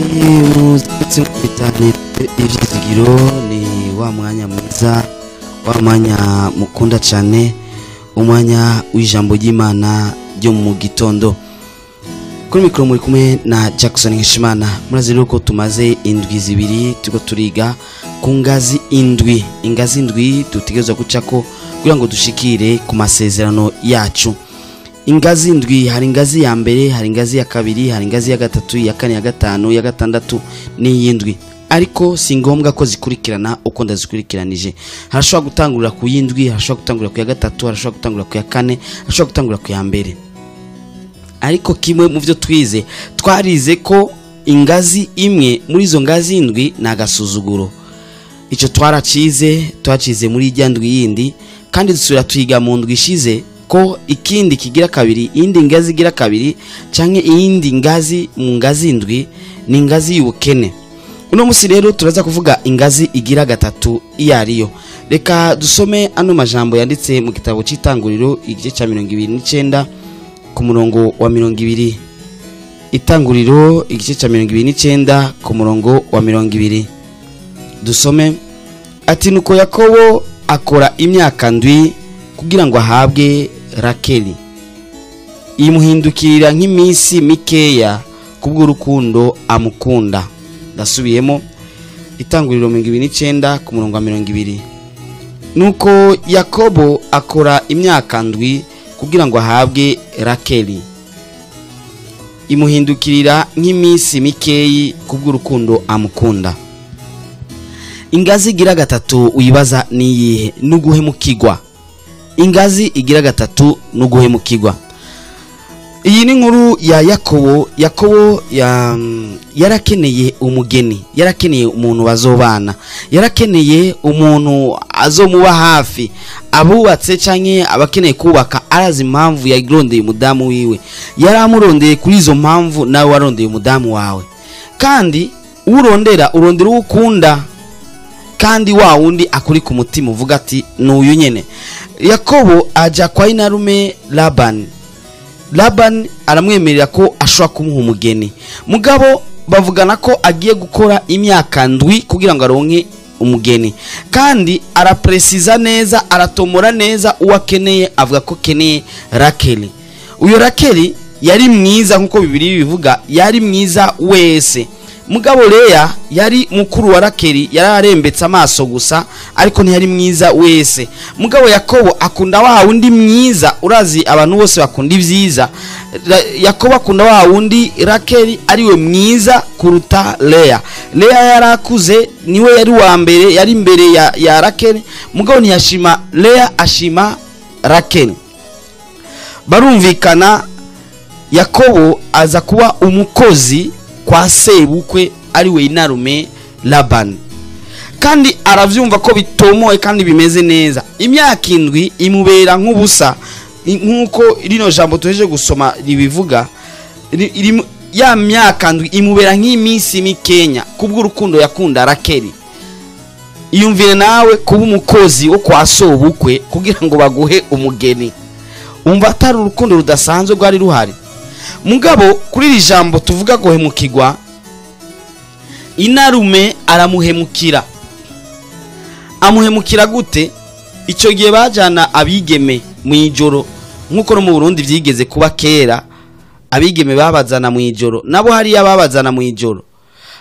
Muzi bitane ivyizigiro ni wa mwanya mwiza, wa mwanya mukunda cyane, umwanya w'ijambo ry'Imana ryo mu gitondo. Kuri mikro muri kumwe na Jackson Nkishimana. Murazi rero ko tumaze indwi zibiri tuko turiga ku ngazi indwi, ingazi indwi dutegerezwa gucako kugira ngo dushikire ku masezerano yacu. Ingazi indwi, hari ingazi ya mbere, hari ingazi ya kabiri, hari ingazi ya gatatu, ya kane, ya gatanu, ya gatandatu n'iyindwi. Ariko si ngombwa ko zikurikirana uko ndazikurikiranije. Harashobora gutangurira ku yindwi, harashobora gutangurira ku ya gatatu, harashobora gutangurira ku ya kane, harashobora gutangurira ku ya mbere. Ariko kimwe mu byo twize, twarize ko ingazi imwe muri izo ngazi indwi na gasuzuguro. Ico twacize muri ijya ndwi yindi, kandi dusubira twiga mu ndwi ishize ko ikindi kigira kabiri, indi ngazi igira kabiri canke iyindi ngazi mu ngazi indwi ni ingazi y'ubukene. Uno musi rero turaza kuvuga ingazi igira gatatu iyariyo. Reka dusome ano majambo yanditse mu gitabo c'Itanguriro igice ca 29 ku murongo wa 20. Itanguriro igice ca 29 ku murongo wa 20. Dusome ati nuko Yakobo akora imyaka ndwi kugira ngo ahabwe Rakeli, imuhindukira nk'iminsi mikeya kubw'urukundo amukunda. Ndasubiyemo Itanguriro 29 ku murongo wa 20. Nuko Yakobo akora imyaka ndwi kugira ngo ahabwe Rakeli, imuhindukirira nk'iminsi mikeyi kubw'urukundo amukunda. Ingazi igira gatatu uyibaza niyihe? Nuguhemukirwa. Ingazi igira gatatu nuguhemukirwa. Iyi ni nkuru ya Yakobo. Yakobo yarakeneye umugeni, yarakeneye umuntu bazobana, yarakeneye umuntu azomuba hafi. Abubatse canke abakeneye kubaka arazi impamvu yagirondeye umudamu wiwe, yaramurondeye kuri izo mpamvu nawe warondeye umudamu wawe. Kandi urondera ukunda, kandi wa wundi akuri ku mutima uvuga ati n'uyu nyene. Yakobo aja kwa inarume Laban aramwemerera ko ashobora kumuha umugeni. Mugabo bavugana ko agiye gukora imyaka ndwi kugira ngo aronke umugeni, kandi arapresiza neza, aratomora neza uwakeneye. Avuga ko keneye Rakeli. Uyo Rakeli yari mwiza nkuko Bibiliya bivuga, yari mwiza wese. Mugabo Leya yari mukuru wa Rakeli, yararembetse amaso gusa, ariko ntiyari mwiza wese. Mugabo Yakobo akunda wa wundi mwiza. Urazi abantu bose bakunda ivyiza. Yakobo akunda wa wundi Rakeli ariwe mwiza kuruta Leya. Leya yarakuze, niwe yari wa mbere, yari imbere ya Rakeli. Mugabo ntiyashima Leya, ashima Rakeli. Barumvikana. Yakobo aza kuba umukozi kwa sebukwe ariwe inarume Laban, kandi aravyumva ko bitomoye kandi bimeze neza. Imyaka indwi imubera nk'ubusa, nkuko rino jambo tuheje gusoma ribivuga. Ya myaka ndwi imubera nk'iminsi mikenya kubw'urukundo yakunda Rakeli. Iyumvire nawe kuba umukozi wo kwa sobukwe kugira ngo baguhe umugeni, umva atari urukundo rudasanzwe rwari ruhari. Mugabo kuri iri jambo tuvuga guhemukirwa, inarume aramuhemukira. Amuhemukira gute? Ico gihe bajana abigeme mu ijoro, nkuko no mu Burundi vyigeze kuba kera. Abigeme babazana mu ijoro, nabo hari ababazana mu ijoro.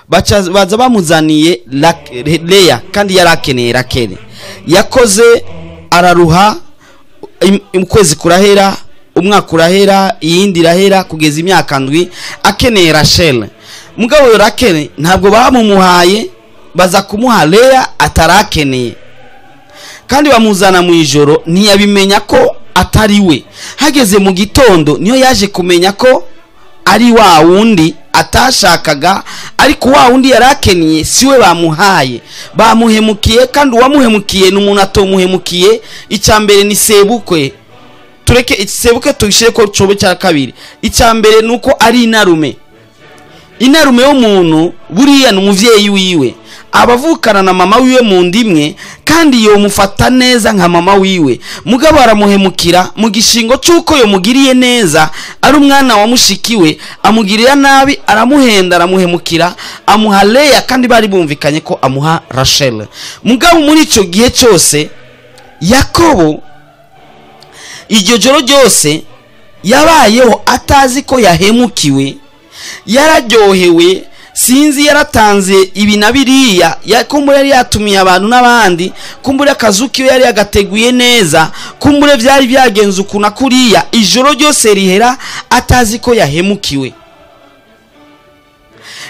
Baza bamuzaniye Leya, kandi yarakeneye Rakeli. Yakoze araruha, ukwezi kurahera, umwaka urahera, iyindi irahera, kugeza imyaka ndwi akeneye Rachel. Mugabo Rakeli ntabwo bamumuhaye, baza kumuha Leya atarakeneye. Kandi bamuzana mu ijoro, ntiyabimenya ko atari we. Hageze mu gitondo niyo yaje kumenya ko ari wa wundi atashakaga, ariko wa wundi yarakeneye siwe bamuhaye. Bamuhemukiye, kandi uwamuhemukiye n'umuntu atomuhemukiye. Icambere ni sebukwe. Tureke sebukwe tuyishire ko cobe cya kabiri. Icambere nuko ari inarume. inarume y'umuntu buriya n'umuvyeyi wiwe abavukana na mama wiwe mu ndimwe kandi yo mufata neza nka mama wiwe mugabo aramuhemukira mu gishingo cyuko yo mugiriye neza ari umwana wa mushikiwe amugirira nabi aramuhenda aramuhemukira amuha Leya kandi bari bumvikanye ko amuha Rachel. Mugabo muri ico gihe cyose Yakobo iryo joro ryose yabayeho atazi ko yahemukiwe, yararyohewe, sinzi yaratanze ibi na biriya, kumbure yari yatumiye abantu n'abandi, kumbure akazuki yari yagateguye neza, kumbure byari byagenze ukuna kuriya, ijoro ryose rihera atazi ko yahemukiwe.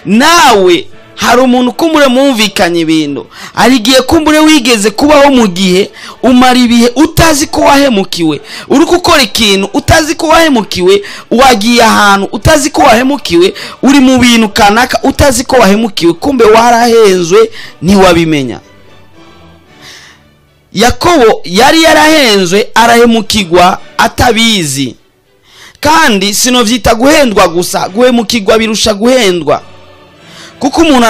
Nawe hari umuntu kumbure mumvikanye ibintu, arigiye kumbure wigeze kubaho mu gihe umara ibihe utazi ko wahemukiwe, uri gukora ikintu utazi ko wahemukiwe, wagiye ahantu utazi ko wahemukiwe, uri mu bintu kanaka utazi ko wahemukiwe, kumbe warahenzwe ntiwabimenya. Yakobo yari yarahenzwe arahemukirwa atabizi, kandi sinovyita guhendwa gusa, guhemukirwa birusha guhendwa. Kuko umuntu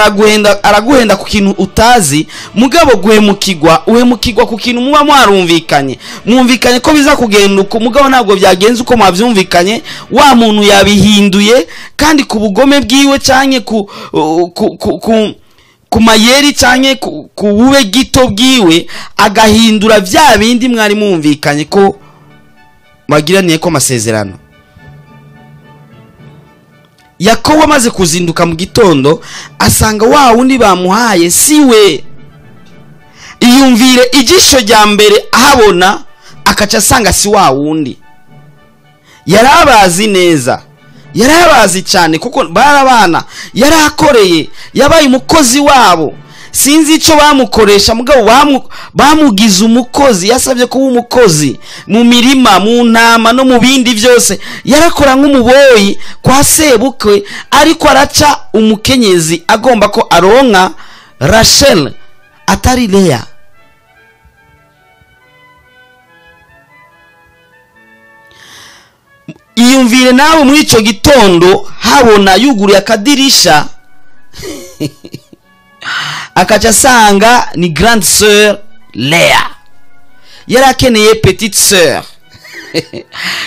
araguhenda ku kintu utazi, mugabo guhemukirwa uhemukirwa ku kintu muba mwarumvikanye, mwumvikanye ko biza kugenda uko, mugabo ntabwo byagenze uko mwavyumvikanye, wa muntu yabihinduye kandi ku bugome bwiwe canke ku mayeri canke ku bube gito bwiwe agahindura vya bindi mwari mwumvikanye ko magiraniye ko amasezerano. Yakobo amaze kuzinduka mu gitondo asanga wa wundi bamuhaye siwe. Iyumvire ijisho rya mbere ahabona akaca asanga si wa wundi. Yarabazi neza, yarabazi cyane kuko barabana, yarakoreye, yabaye umukozi wabo. Sinzi ico bamukoresha, mugabo bamugize umukozi, yasabye kuba umukozi mu mirima, mu ntama no mu bindi byose. Yarakora nk'umuboyi kwa sebukwe, ariko araca umukenyezi agomba ko aronka Rachel atari Leya. Iyumvire nawe muri ico gitondo habona yuguruye akadirisha akaca sanga ni grande sœur Leya. Yarakeneye petite sœur.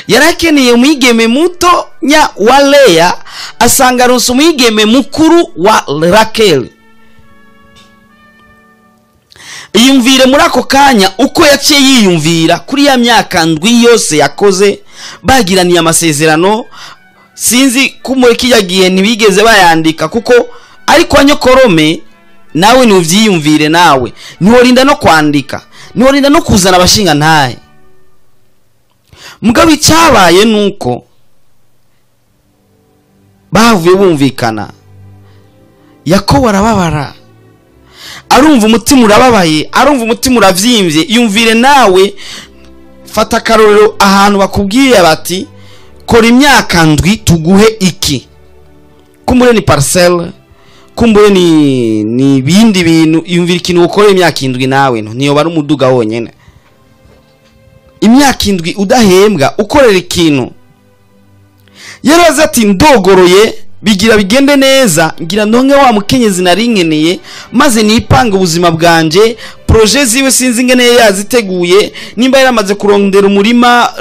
Yarakeneye umwigeme muto nya wa Leya, asanga ronse umwigeme mukuru wa Rachel. Iyumvire muri ako kanya uko yaciye yiyumvira kuri ya myaka ndwi yose yakoze bagiraniye amasezerano. Sinzi kumwe kiyagiye ntibigeze bayandika kuko ariko anyokorome. Nawe ni uvyiyumvire, nawe ntiworinda no kwandika, ntiworinda no kuzana abashinga ntaye. Mugabo icyabaye nuko bavuye bumvikana. Yakobo arababara, arumva umutima urababaye, arumva umutima uravyimbye. Yumvire nawe, fata karorero ahantu bakubwiye bati kora imyaka ndwi tuguhe iki, kumbure ni parcelle, kumbure ni bindi bintu. Yumvira ikintu ukora imyaka indwi nawe niyo bari umuduga wonyene. Imyaka indwi udahembwa ukorera ikintu. Yaraza ati ndogoroye bigira bigende neza, ngira ndonke wa mukenyezi nari nkeneye, maze nipanga ubuzima bwanje. Projet ziwe sinzi ngene yaziteguye, nimba yaramaze kurondera umurima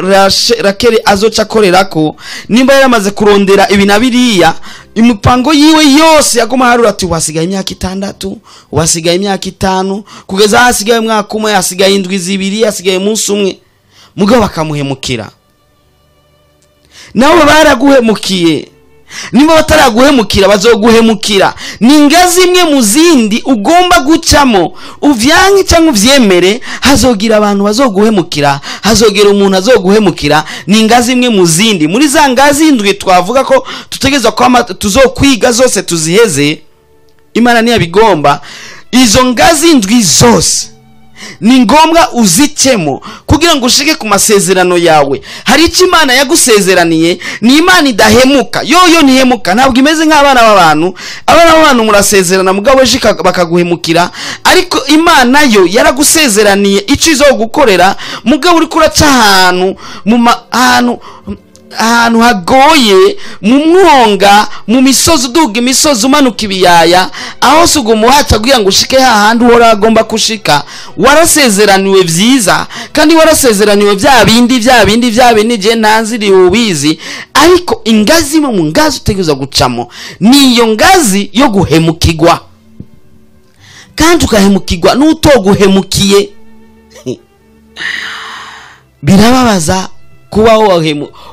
Rachel azoca akorerako, nimba yaramaze kurondera ibi na biriya, imipango yiwe yose yagoma harura ati wasigaye imyaka 6, wasigaye imyaka 5, kugeza hasigaye umwaka umwe, hasigaye indwi zibiri, hasigaye umunsi umwe. Mugabo bakamuhemukira. Nawe baraguhemukiye, nimba bataraguhemukira bazoguhemukira. Ni ngazi imwe mu zindi ugomba gucamo, uvyanke cyangwa uvyemere, hazogira abantu bazoguhemukira, hazogera umuntu azoguhemukira. Ni ngazi imwe mu zindi, muri za ngazi indwi twavuga ko tutegeza ko tuzokwiga zose tuziheze. Imana niya bigomba izo ngazi indwi zose ni ngombwa uzicemo kugira ngo ushike ku masezerano yawe. Hari icyo Imana yagusezeraniye, ni Imana idahemuka. Yoyo ntihemuka, ntabwo imeze nk'abana b'abantu. Abana b'abantu murasezerana mugabo shika bakaguhemukira, ariko Imana yo yaragusezeraniye icyo izo gukorera, mugabo uri kuraca ahantu mu ahantu ahantu hagoye, mu mwonga, mu misozi uduga imisozi umanuka ibiyaya, aho sugo muhaca kugira ngo ushike hahandi uhora agomba kushika. Warasezeraniwe vyiza kandi warasezeraniwe vya bindi je ntanziri ubizi, ariko ingazi mu ngazi utegereza gucamo niyo ngazi yo guhemukirwa, kandi ukahemukirwa n'utoguhemukiye. Birababaza kuba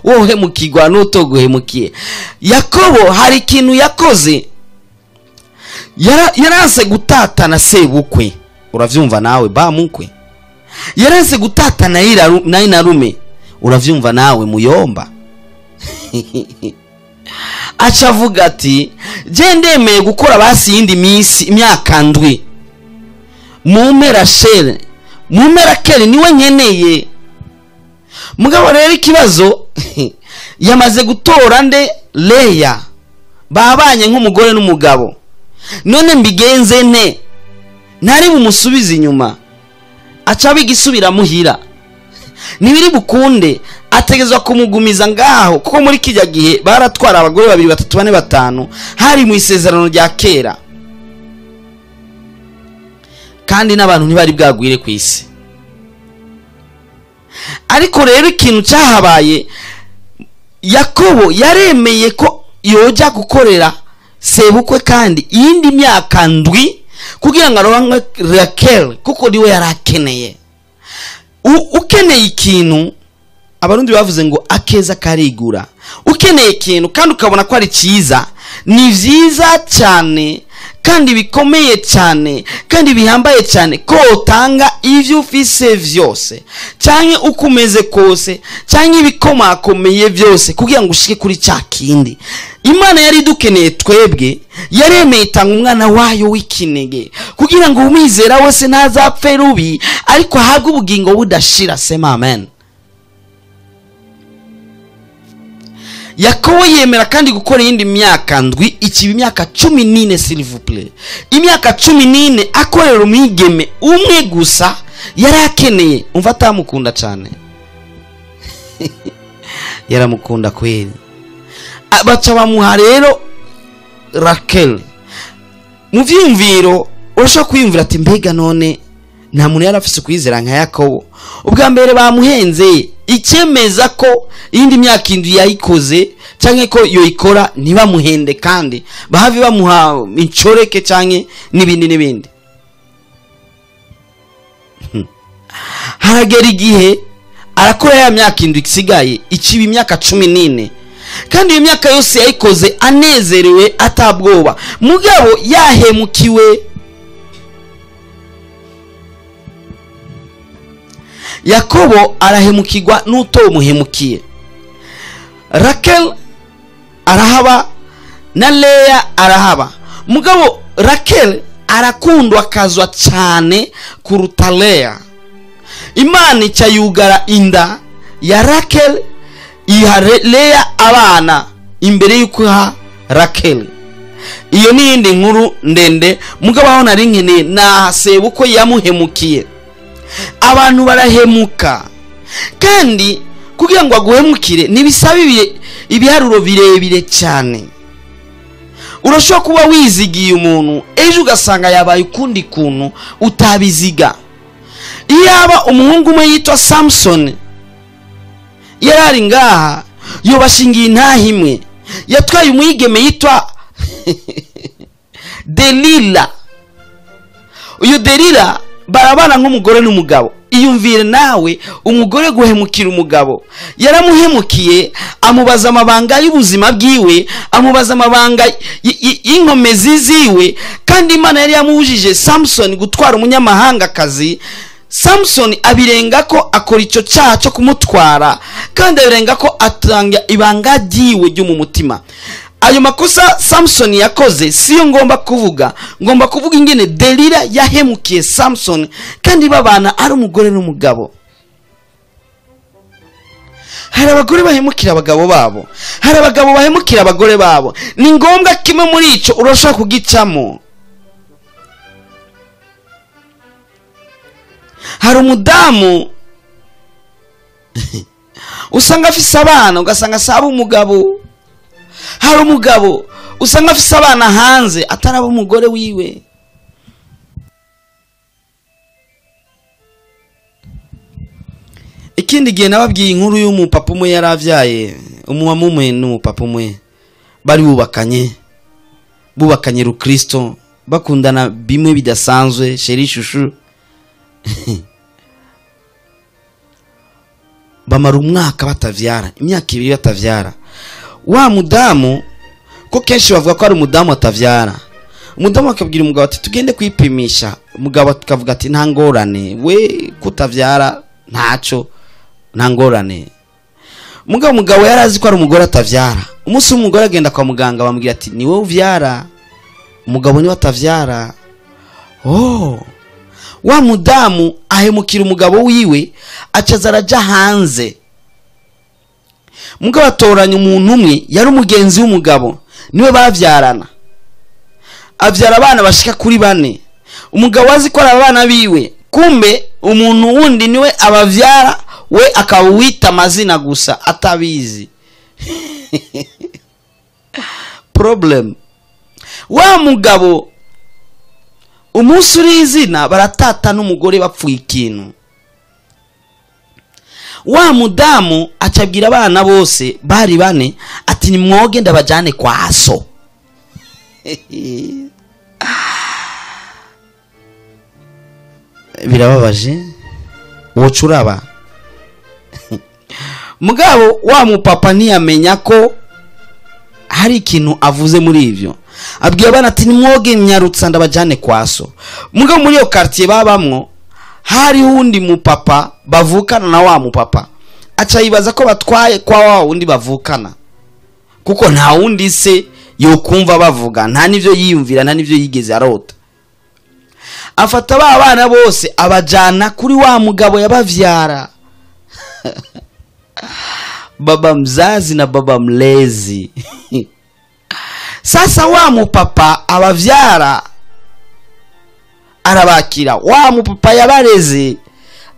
wohemukirwa n'utoguhemukiye. Yakobo hari ikintu yakoze, yaranse gutatana sebukwe. Uravyumva nawe bamukwe? Yaranse gutatana inarume. Uravyumva nawe muyomba? Acavuga ati je ndemeye gukora basi yindi minsi imyaka ndwi, mume Rachel, mume Rakeli niwe nkeneye. Mugabo rero ikibazo yamaze gutora nde? Leya. Babanye nk'umugore n'umugabo. None mbigenze nte? Ntari bumusubiza inyuma, aca bigisubira muhira. Nibiri bukunde ategezwa kumugumiza ngaho, kuko muri kijya gihe baratwara abagore 2 3 4 5 hari mu isezerano rya kera, kandi n'abantu ntibari bwagwire ku isi. Ariko rero ikintu cyahabaye, Yakobo yaremeye ko yoja gukorera sebukwe kandi iyindi myaka ndwi kugira ngo aronke Rakel, kuko niwe yarakeneye. Ukeneye ikintu, abarundi bavuze ngo akeza karigura. Ukeneye ikintu kandi ukabona ko ari cyiza, ni vyiza cyane kandi bikomeye cyane kandi bihambaye cyane ko utanga ivyo ufise vyose, cyane ukumeze kose, cyane ibikomakomeye vyose kugira ngo ushike kuri cya kindi. Imana yari dukeneye twebwe, yaremeye itanga umwana wayo w'ikinege kugira ngo umwizera wese ntazapfe rubi, ariko ahabwe ubugingo budashira. Sema amen. Yakobo yemera kandi gukora yindi myaka ndwi, ikibi myaka 14 s'il vous plaît. Imyaka 14 akorera umwigeme umwe gusa yarakeneye. Umva atamukunda cyane. Yaramukunda kweli. Baca bamuha rero Rakel. Mu vyumviro urashaka kwiyumvira ati mbega none nta muntu yarafise kwizera nka Yakobo. Ubwa mbere bamuhenze, ikemeza ko indi myaka indwi yayikoze canke ko yoikora ntibamuhende kandi bahavi bamuha incoreke canke n'ibindi. Haragera igihe arakora ya myaka indwi isigaye, ikiba imyaka 14, kandi iyo myaka yose yayikoze anezerewe atabwoba. Mugabo yahemukiwe. Yakobo arahemukirwa n'utomuhemukiye. Rakel arahaba na Leya arahaba. Mugabo Rakel arakundwa kazwa cyane kuruta Leya. Imana icyayugara inda ya Rakel, iha Leya abana imbere yuko ha Rakel. Iyo ni indi nkuru ndende. Mugabo aho nari nkeneye na sebuko yamuhemukiye. Abantu barahemuka, kandi kugira ngo aguhemukire nibisabiye ibiharuro birebire cyane. Urashobora kuba wizigiye umuntu ejo ugasanga yabaye ukundi kuntu utabiziga. Iyaba umuhungu umwe yitwa Samson yarari ngaha, yobashingiye intahimwe, yatwaye umwigeme yitwa Delila. Uyu Delila barabana nk'umugore n'umugabo. Iyumvire nawe umugore guhemukira umugabo. Yaramuhemukiye, amubaza amabanga y'ubuzima bwiwe, amubaza amabanga y'inkomezi ziwe, kandi Imana yari yamubujije Samson gutwara umunyamahanga kazi. Samson abirenga ko akora icyo cyaha cyo kumutwara, kandi abirenga ko atanga ibanga ryiwe ryo mu mutima. Ayo makosa Samson yakoze siyo ngomba kuvuga ingene Delila yahemukiye Samson, kandi babana ari umugore n'umugabo. Hari abagore bahemukira abagabo babo, hari abagabo bahemukira abagore babo. Ni ngombwa kimwe muri ico urashaka kugicamo. Hari umudamu usanga afise abana ugasanga saba umugabo. Hari umugabo usanga afise abana hanze ataraba umugore wiwe. Ikindi gihe nababwiye inkuru y'umupapa umwe yaravyaye, umumama umwe n'umupapa umwe bari bubakanye rukristo, bakundana bimwe bidasanzwe, sheri shushu. Bamara umwaka batavyara, imyaka 2 batavyara. Wa mudamu ko kenshi bavuga ko ari umudamu atavyara, umudamu akabwira umugabo ati tugende kwipimisha. Umugabo akavuga ati nta ngorane, we kutavyara ntaco, nta ngorane. Umugabo yarazi ko ari umugore atavyara. Umunsi umugore agenda kwa muganga bamubwira ati ni wowe uvyara, umugabo ni atavyara. Wa mudamu ahemukira umugabo wiwe, acaza araja hanze. Mugabo atoranya umuntu umwe yari umugenzi w'umugabo, niwe bavyarana. Avyara abana bashika kuri 4. Umugabo azi ko ari abana biwe, kumbe umuntu wundi niwe abavyara, we akawita amazina gusa atabizi. Problem. Wa mugabo umunsi uri izina baratata n'umugore bapfuye ikintu. Wa mudamu acabwira abana bose bari 4 ati ni mwoge ndabajane kwa so. Birababaje wocuraba. Mugabo wa mupapa ntiyamenya ko hari ikintu avuze muri ivyo. Abwiye abana ati ni mwoge nyarutsa ndabajane kwa so. Mugabo muri yo quartier babamwo hari undi mupapa bavukana na wa mupapa. Aca yibaza ko batwaye kwa wa undi bavukana, kuko nta wundi se yokumva bavuga, nta nivyo yiyumvira, nta nivyo yigeze arota. Afata ba bana bose abajana kuri wa mugabo yabavyara. Baba mzazi na baba mlezi. Sasa wa mupapa abavyara arabakira, wa mupapa yabareze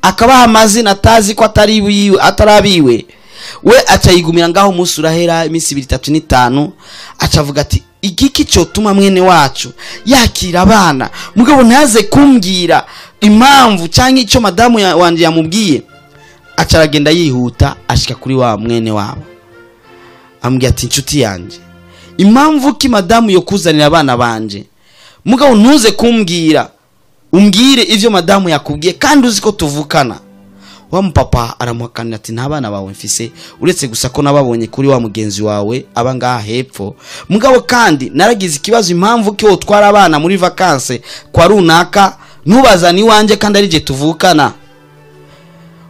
akabaha amazina atazi ko atarabiwe. We acayigumira ngaho umunsi urahera iminsi 2-3 acavuga ati igiki cyo tuma mwene wacu yakira abana, mugabo ntaze kumbwira impamvu cyangwa icyo madamu wanje yamubwiye. Acaragenda yihuta ashika kuri wa mwene wabo, ambwiye ati inshuti yanje, impamvu ki madamu yo kuzanira abana banje, mugabo ntuze kumbwira, umbwire ivyo madamu yakubwiye kandi uzi ko tuvukana. Wa mupapa aramuhakanira ati nta bana bawe mfise, uretse gusa ko nababonye kuri wa mugenzi wawe aba ngaha hepfo. Mugabo kandi naragize ikibazo impamvu ki wotwara abana muri vacances kwa runaka ntubazani wanje kandi ari je tuvukana.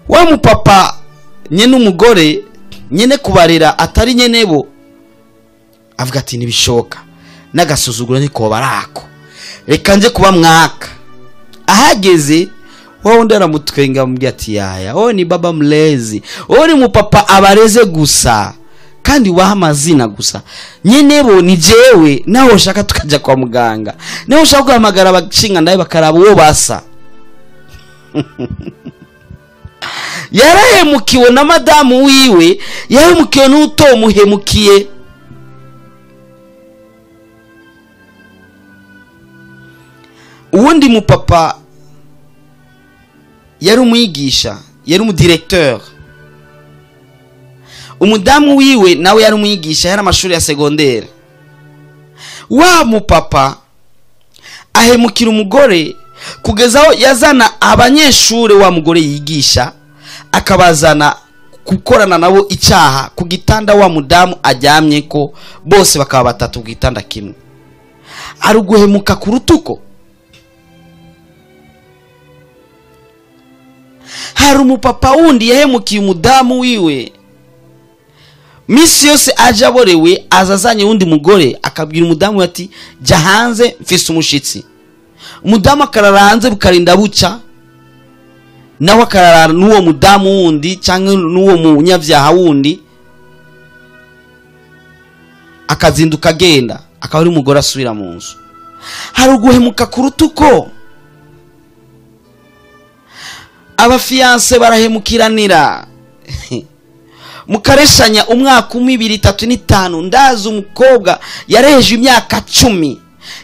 Wa mupapa nyene umugore nyene kubarera atari nyenebo avuga ati nibishoka, nagasuzugura niko barako, reka nje kuba mwaka. Ahageze wowe ndara mutwenga mubwiye ati yaya ni baba mlezi, ni mupapa abareze gusa kandi waha amazina gusa. Nyenebo ni jewe, naho ushaka tukaja kwa muganga, naho ushaka guhamagara abacinga ndaye bakaraba uwo basa. Yarahemukiwe na madamu wiwe, yarahemukiwe n'utomuhemukiye. Uwundi mupapa yari umwigisha, yari umudirecteur. Umudamu wiwe nawe yari umwigisha, yari amashuri ya secondaire. Wa mupapa ahemukira umugore kugezaho yazana abanyeshure wa mugore yigisha akabazana gukorana nabo icyaha ku gitanda wa mudamu ajyamye ko, bose bakaba 3 ku gitanda kimwe. Ari guhemuka ku rutuko. Hari umupapa wundi yahemukiye umudamu wiwe, misi yose ajaborewe azazanye wundi mugore, akabwira umudamu ati jya hanze mfise umushitsi. Umudamu akarara hanze bukarinda buca, nawe akarara n'uwo mudamu wundi cyangwa n'uwo munyavyaha wundi, akazinduka agenda, akaba ari umugore asubira mu nzu. Hari uguhemuka ku rutuko. Abafiance barahemukiranira. mukareshanya umwaka 1 2 3 5 ndaza umukobwa yareheje imyaka 10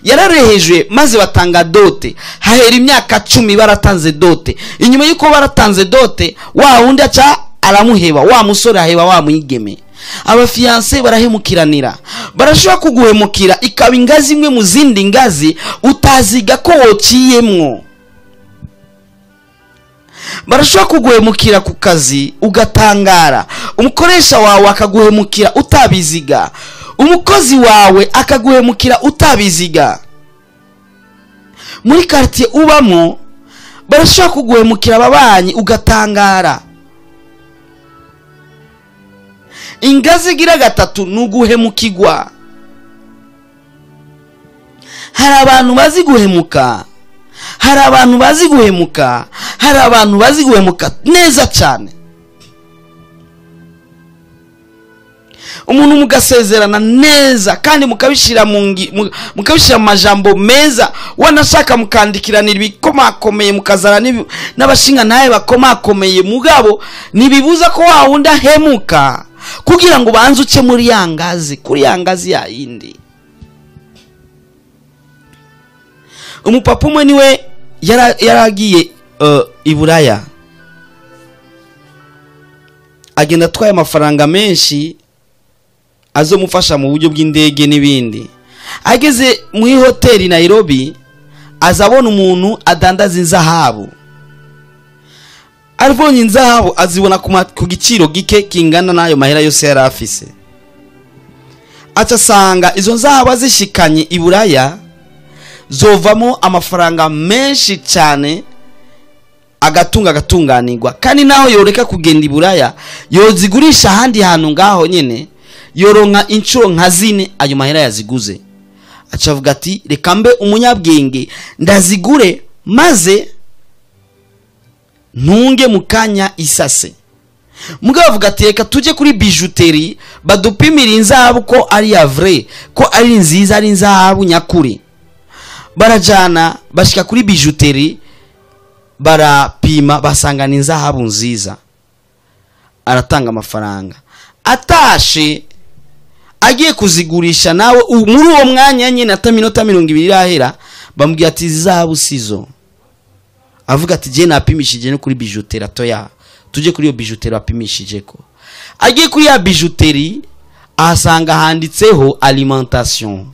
yararehejwe maze batanga dote hahera imyaka 10 baratanze dote inyuma yuko baratanze dote wa wundi aca aramuheba wa musore aheba wa mwigeme abafiance barahemukiranira barashobora kuguhemukira ikaba ingazi imwe mu zindi ngazi utaziga ko wociyemwo barashobora kuguhemukira ku kazi ugatangara umukoresha wawe akaguhemukira utabiziga umukozi wawe akaguhemukira utabiziga muri quartier ubamo barashobora kuguhemukira ababanyi ugatangara ingazi gira gatatu nuguhemukirwa hari abantu bazi guhemuka hari abantu bazi guhemuka hari abantu bazi guhemuka neza cyane umuntu mugasezerana neza kandi mukabishira mukabishira amajambo meza wanashaka mukandikiranira bikomakomeye mukazana n'abashinga naye bakomakomeye mugabo nibibuza ko wa wundi ahemuka kugira ngo banze uce muri yangazi kuri yangazi ya yindi umupapa umwe niwe yaragiye iburaya agenda atwaye amafaranga menshi azomufasha mu buryo bw'indege n'ibindi ageze mu hoteli Nairobi azabona umuntu adandaza inzahabu arivonye inzahabu azibona ku giciro gike kingana nayo mahera yose yarafise aca sanga izo nzahabu azishikanye iburaya zovamo amafaranga menshi cyane agatunganirwa kandi naho yoreka kugenda iburaya yozigurisha handi hantu ngaho nyene yoronka incuro nka zine ayo mahera yaziguze acavuga ati reka mbe umunyabwenge ndazigure maze ntunge mukanya isase mugabo avuga ati reka tuje kuri bijouterie badupimira inzahabu ko ari ya vrai ko ari nziza ari inzahabu nyakuri barajana bashika kuri bijouterie barapima basanga ni inzahabu nziza aratanga amafaranga atashe agiye kuzigurisha nawe muri uwo mwanya nyine ata minota 20 irahera bamubwiye ati zahabu sizo avuga ati je napimishije no kuri bijouterie atoya tuje kuri iyo bijouterie apimishije ko agiye kuri ya bijouterie ahasanga handitseho alimentation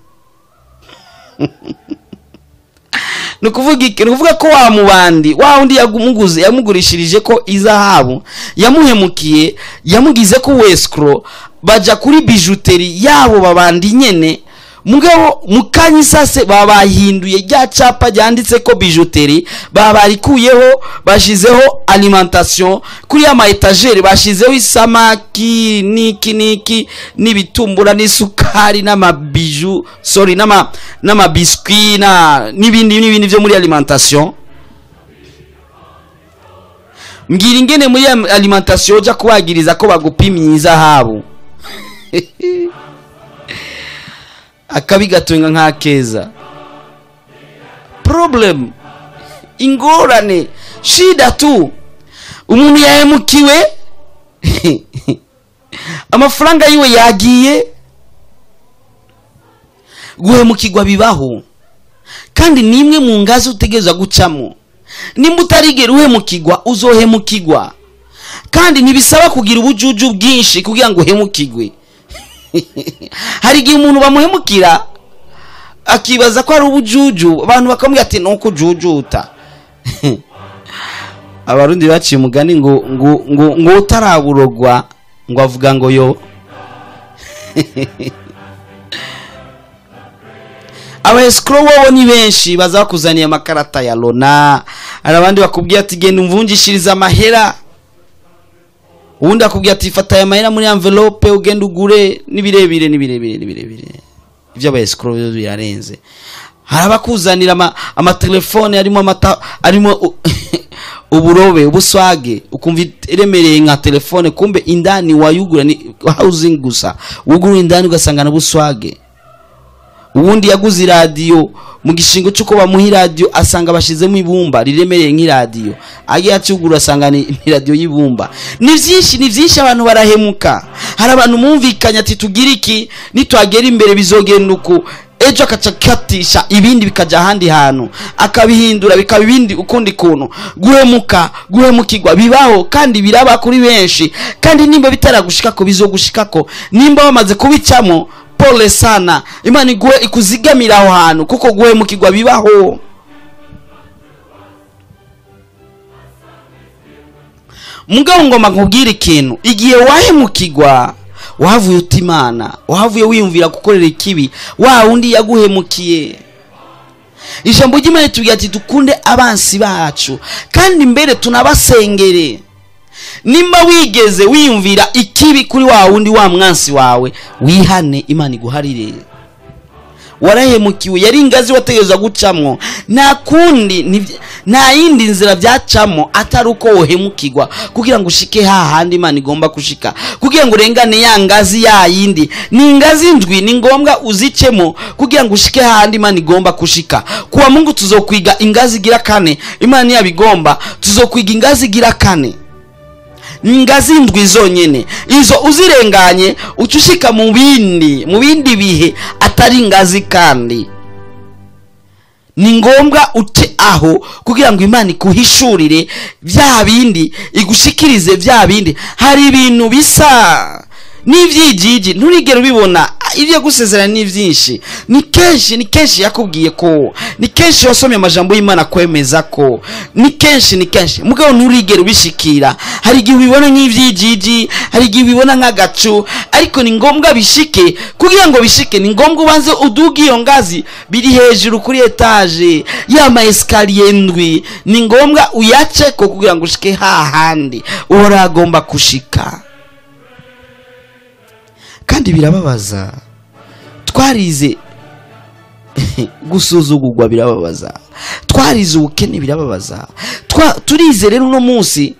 nukuvuga ko wa mubandi wa undi yamugurishirije ko izahabu yamuhemukiye yamugize ko wescro baja kuri bijouterie yabo babandi nyene mugabo mukanyisase babahinduye rya capa ryanditse ko bijouterie babarikuyeho bashizeho alimentation kuri ama etagere bashizeho isamaki niki nibitumbura n'isukari n'amabiju n'ama biscuit n'ibindi byo muri alimentation mbwira ingene muri alimentation ja kubagiriza ko bagupimyiza habo akabigatunga nka keza problem ingorane shida tu umuntu yahemukiwe amafaranga yiwe yagiye guhemukirwa bibaho kandi nimwe mu ngazi utegeza gucamo nimba utarigera uhemukirwa uzohemukirwa kandi nibisaba kugira ubujuju bwinshi kugira ngo uhemukirwe hari igihe umuntu bamuhemukira akibaza ko ari ubujuju abantu bakamubwira ati nuko jujuta abarundi baciye umugani ngo utaraburogwa ngo avuga ngo yo aba escrow wowe ni benshi bazakuzaniye amakarata ya Lona arabandi bakubwira ati genda umvungishiriza amahera ubundi akubwira ati fata aya mahera muri envelope ugenda ugure nibirebire ivyo aba escrow birarenze harabakuzanira amatelefone arimo uburobe ubuswage ukumva iremereye nka telefone kumbe indani wayugura ni housing gusa ugura indani ugasanga na buswage ubundi yaguze radio mu gishingo cyo kuba muhi radio asanga bashizemo ibumba riremereye nk'iradio agiye acugura asanga ni radio y'ibumba. Ni vyinshi abantu barahemuka. Hari abantu mumvikanya ati tugira iki nitwagera imbere bizogenda uko, ejo akacakatisha ibindi bikaja handi hantu akabihindura bikaba ibindi ukundi kuntu. Guhemukirwa bibaho kandi biraba kuri benshi, kandi nimba bitaragushikako bizogushikako. Nimba bamaze kubicamo pole sana, Imana ikuzigamira aho hantu kuko guhemukirwa bibaho. Mugabo ngoma nkubwira ikintu, igihe wahemukirwa wahavuye utimana, wahavuye wiyumvira gukorera ikibi wa undi yaguhemukiye. Ijambo ry'Imana tugira ati dukunde abansi bacu kandi mbere tunabasengere. Nimba wigeze wiyumvira ikibi kuri wa undi wa mwansi wawe, wihane, Imana iguharire. Warahemukiwe, yari ingazi wategeza gucamwo, nta yindi nzira byacamo atari uko wohemukirwa kugira ngo ushike hahandi Imana igomba kushika, kugira ngo urengane ya ngazi ya yindi. Ni ingazi ndwi, ni ngombwa uzicemo kugira ngo ushike hahandi Imana igomba kushika. Kuwa Mungu tuzokwiga ingazi gira kane, Imana yabigomba tuzokwiga ingazi gira kane. Ingazi ndwi zonyene, izo uzirenganye ucushika mu bindi bihe atari ingazi. Kandi ni ngombwa ute aho kugira ngo Imana ikuhishurire bya bindi, igushikirize bya bindi. Hari ibintu bisa n'ivyijiji nturigera ubibona, ivyo gusezerana ni vyinshi. Ni kenshi yakubwiye ko, ni kenshi wasomye amajambo y'Imana kwemeza ko, ni kenshi mugabo nturigera ubishikira. Hari igihe ubibona nk'ivyijiji, hari igihe ubibona nk'agacu, ariko ni ngombwa bishike. Kugira ngo bishike ni ngombwa ubanze uduga iyo ngazi, biri hejuru kuri etage y'ama escalier ndwi. Ni ngombwa uyace ko kugira ngo ushike hahandi uhora agomba kushika. Kandi birababaza, twarize gusuzugurwa birababaza, twarize ubukene birababaza, turize rero uno munsi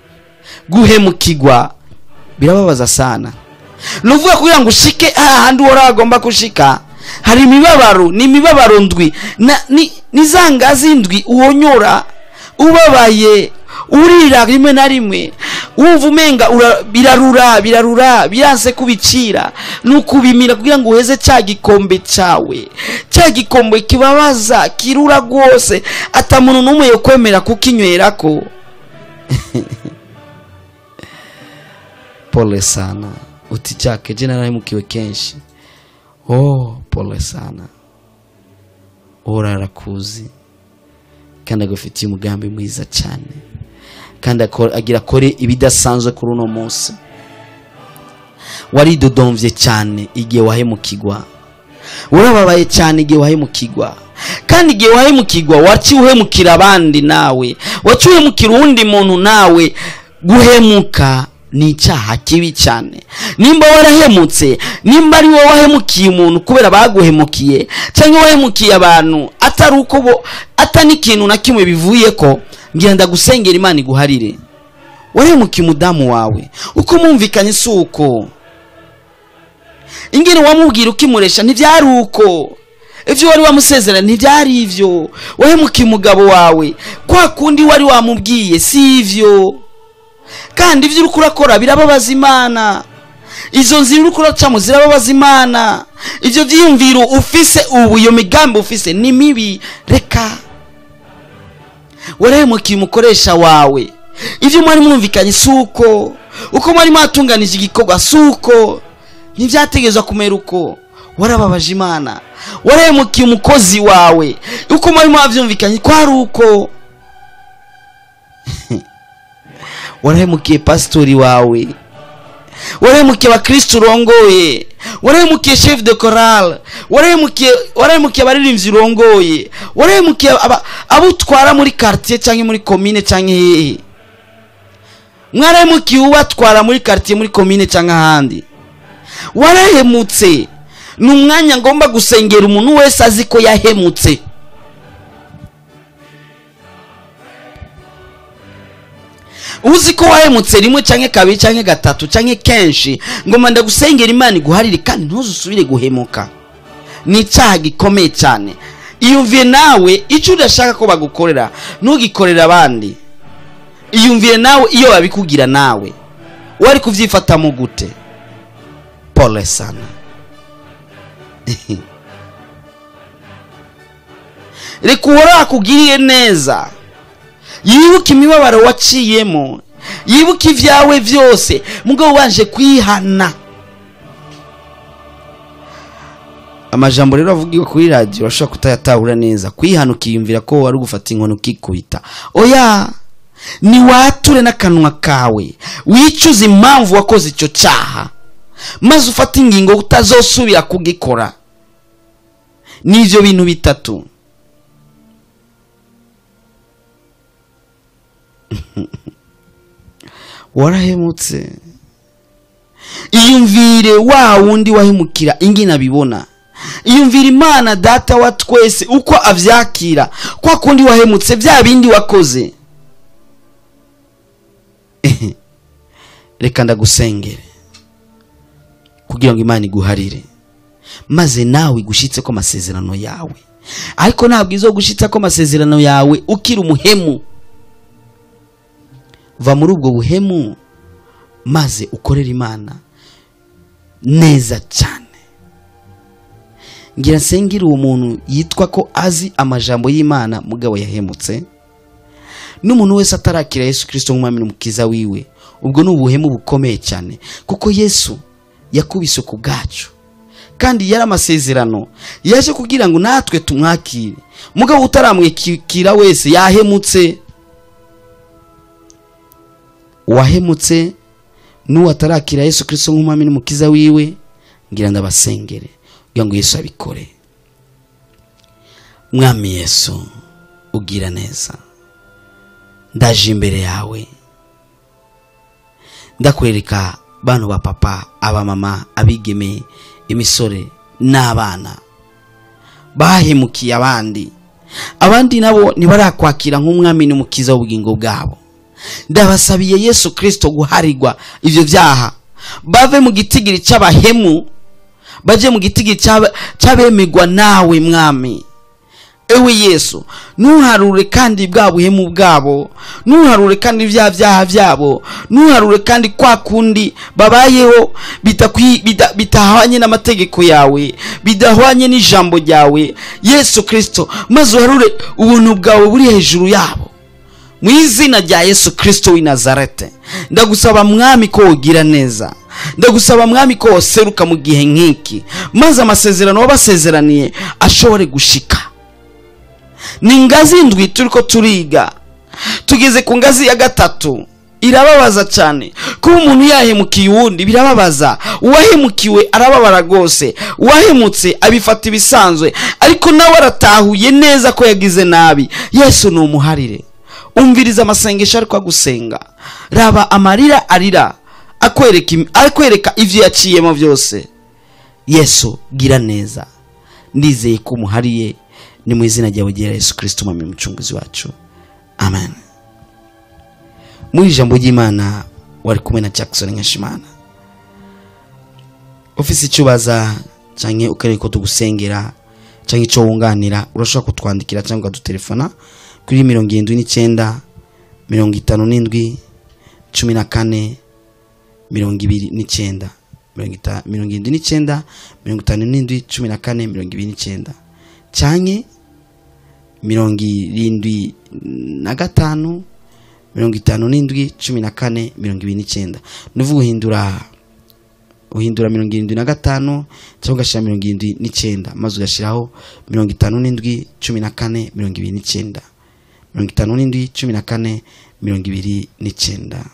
guhemukirwa birababaza sana. Nuvuga kugira ngo ushike hahandi uhora agomba kushika, hari imibabaro, ni imibabaro ndwi, ni za ngazi ndwi uhonyora ubabaye, urira rimwe na rimwe, wumva umenga birarura biranse kubicira, nukubimira kugira ngo uheze cya gikombe cawe, cya gikombe kibabaza kirura rwose atamuntu numwe yo kwemera kukinywerako. Pole sana, utichake jena narahemukiwe kenshi. Pole sana, urarakuzi kandi agufitiye umugambi mwiza cyane, kandi agira kore ibidasanzwe kuri uno munsi. Waridodomvye cyane igihe wahemukirwa, urababaye cyane igihe wahemukirwa, kandi igihe wahemukirwa waciuhemukira abandi nawe, waciuhemukira uwundi muntu nawe. Guhemuka ni icyaha kibi cyane. Nimba warahemutse, nimba ari wowe wahemukiye umuntu kubera baguhemukiye, cyangwa wahemukiye abantu atari uko bo atani kintu na kimwe bivuye ko, ngira ndagusengera Imana iguharire. Wahemukiye umudamu wawe uko mumvikanye suko, ingene wamubwira ukimuresha ntibyari uko, ivyo wari wamusezerana ntibyari ivyo. Wahemukiye umugabo wawe kwa kundi wari wamubwiye si ivyo, kandi ivyo uriko urakora birababaza Imana. Izo nzira uriko uracamo zirababaza Imana. Ivyo vyiyumviro ufise ubu, iyo migambi ufise ni mibi, reka. Wahemukiye umukoresha wawe, ivyo mwari mwumvikanye suko, uko mwari mwatunganije igikorwa suko, ntivyategezwa kumera uko. Warababaje Imana. Wahemukiye umukozi wawe, uko mwari mwavyumvikanye kwari uko. Warahemukiye pastori wawe, warahemukiye abakristo urongoye, warahemukiye chef de chorale, warahemukiye abaririmbyi urongoye, warahemukiye abutwara muri quartier cyangwa muri commune cyangwa hehe. Mwarahemukiye ubatwara muri quartier, muri commune cyangwa handi. Warahemutse. Numwanya ngomba gusengera umuntu wese azi ko yahemutse. Uzi ko wahemutse rimwe canke kabiri canke gatatu canke kenshi, ngoma ndagusengera Imana iguharire kandi ntuzusubire guhemuka. ni icyaha gikomeye cyane. Iyumviye nawe icyo udashaka ko bagukorera ntugikorera abandi. Iyumviye nawe iyo babikugira nawe wari kuvyifatamo gute? Pole sana. Reka uhora akugiriye neza, yibuke imibabaro waciyemo, yibuke ivyawe vyose, mugabo wanje kwihana. Amajambo rero avugiwe kuri radio urashobora kutayatahura neza. Kwihana ukiyumvira ko wari gufata inkono ukikubita. Oya, ni wature n'akanwa kawe wicuza impamvu wakoze icyo cyaha, maze ufata ingingo utazosubira kugikora. Nivyo bintu bitatu. Warahemutse. Iyumvire wa wundi wahemukira ingina bibona. Iyumvire Imana data wa twese uko avyakira kwa kundi wahemutse vya bindi wakoze. Reka ndagusengere kugira ngo Imana iguharire, maze nawe gushitse ko masezerano yawe. Ariko ntabwo izogushitsa ko masezerano yawe ukiri umuhemu. Va muri ubwo buhemu maze ukorera Imana neza cyane. Ngira nsengire uwo muntu yitwa ko azi amajambo y'Imana mugabo yahemutse. N'umuntu wese atarakira Yesu Kristo nk'umwami n'umukiza wiwe, ubwo n'ubuhemu bukomeye cyane, kuko Yesu yakubise ku bwacu kandi yari amasezerano yaje kugira ngo natwe tumwakire. Mugabo utaramwikira wese yahemutse. Wahemutse n'uwo atarakira Yesu Kristo nk'umwami n'umukiza wiwe, ngira ndabasengere kugira ngo Yesu abikore. Mwami Yesu ugira neza, ndaje imbere yawe, ndakwereka bano ba papa, aba mama, abigeme, imisore n'abana bahemukiye abandi nabo ntibarakwakira nk'umwami n'umukiza w'ubugingo bwabo. Ndabasabiye Yesu Kristo guharirwa ivyo vyaha, bave mu gitigiri cy'abahemu baje mu gitigiri cy'abemegwa nawe mwami. Ewe Yesu, nuharure kandi bwa buhemu bwabo, nuharure kandi vya vyaha vyabo, nuharure kandi kwa kundi babayeho bitahwanye n'amategeko yawe, bidahwanye n'ijambo ryawe Yesu Kristo, maze uharure ubuntu bwawe buri hejuru yabo. Mu izina rya Yesu Kristo w'i Nazarete ndagusaba mwami ko ugira neza, ndagusaba mwami ko woseruka mu gihe nk'iki, maze amasezerano wabasezeraniye ashobore gushika. Ni ngazi ndwi turiko turiga, tugeze ku ngazi ya gatatu. Irababaza cyane kuba umuntu yahemukiye uwundi, birababaza. Uwahemukiwe arababara gose, uwahemutse abifata ibisanzwe, ariko nawe aratahuye neza ko yagize nabi. Yesu numuharire, umviriza amasengesho ariko agusenga, raba amarira arira, akwereka ivyo yaciyemo byose. Yesu gira neza, ndizeye ko umuhariye. Ni mu izina ryawe ryera Yesu Kristo umwami n'umucunguzi wacu, amen. Muri jambo ry'Imana wari kumwe na Jackson Nkeshimana. Ofisi cyubaza canke ukareka ko tugusengera canke ico wunganira, urashobora kutwandikira cyangwa ukadutelefona kuri 79 57 14 29 79 57 14 29 canke 75 57 14 29. Nuvuga uhindura 75 cyangwa ugashira 79 maze ugashiraho 57 14 29 57 14 29.